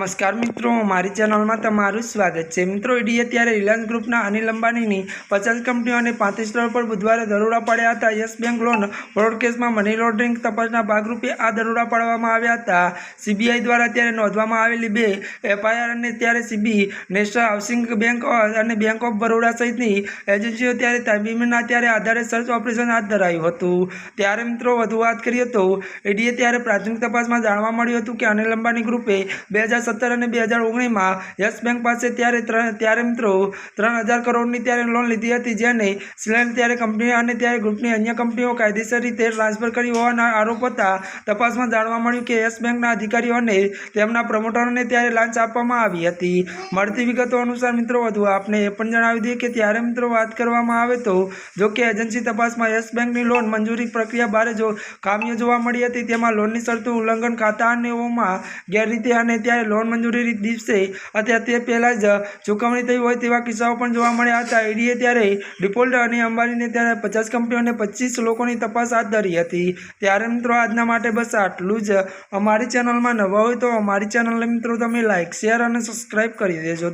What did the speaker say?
નમસ્કાર મિત્રો, મારી ચેનલમાં તમારું સ્વાગત છે। મિત્રો, ઈડીએ ત્યારે રિલાયન્સ ગ્રુપના અનિલ અંબાણીની 50 કંપનીઓ અને 35 સ્થળો પર બુધવારે દરોડા પાડ્યા હતા। યસ બેંક લોન ફ્રોડ કેસમાં મની લોન્ડરિંગ તપાસના ભાગરૂપે આ દરોડા પાડવામાં આવ્યા હતા। સીબીઆઈ દ્વારા ત્યારે નોંધવામાં આવેલી 2 એફઆઈઆર અને ત્યારે સીબી, નેશનલ હાઉસિંગ બેંક અને બેંક ઓફ બરોડા સહિતની એજન્સીઓ ત્યારે તબીબના ત્યારે આધારે સર્ચ ઓપરેશન હાથ ધરાયું હતું। ત્યારે મિત્રો વધુ વાત કરીએ તો ઈડીએ ત્યારે પ્રાથમિક તપાસમાં જાણવા મળ્યું હતું કે અનિલ અંબાણી ગ્રુપે 2017 અને 2019માં યસ બેંક પાસે ત્યારે મિત્રો 3000 કરોડની ત્યારે લોન લીધી હતી, જેને શ્રીલંકા ત્યારે કંપની અને ત્યારે ગ્રુપની અન્ય કંપનીઓ કાયદેસર રીતે ટ્રાન્સફર કરી હોવાના આરોપ હતા। તપાસમાં જાણવા મળ્યું કે યસ બેંકના અધિકારીઓ અને તેમના પ્રમોટરોને ત્યારે લાંચ આપવામાં આવી હતી। મળતી વિગતો અનુસાર મિત્રો વધુ આપને એ પણ જણાવી દઈએ કે ત્યારે મિત્રો વાત કરવામાં આવે તો જો કે એજન્સી તપાસમાં યસ બેંકની લોન મંજૂરી પ્રક્રિયા બારે જો ખામીઓ જોવા મળી હતી, તેમાં લોનની શરતો ઉલ્લંઘન, ખાતાઓમાં ગેરરીતિ અને ત્યારે લોન મંજૂરી દિવસે અથવા તે પહેલા જ ચૂકવણી થઈ હોય તેવા કિસ્સાઓ પણ જોવા મળ્યા હતા। ઈડીએ ત્યારે ડિફોલ્ટ અને અંબાણીને ત્યારે 50 કંપનીઓ અને 25 લોકોની તપાસ હાથ ધરી હતી। ત્યારે મિત્રો આજના માટે બસ આટલું જ। અમારી ચેનલમાં નવા હોય તો અમારી ચેનલને મિત્રો તમે લાઈક, શેર અને સબસ્ક્રાઈબ કરી દેજો।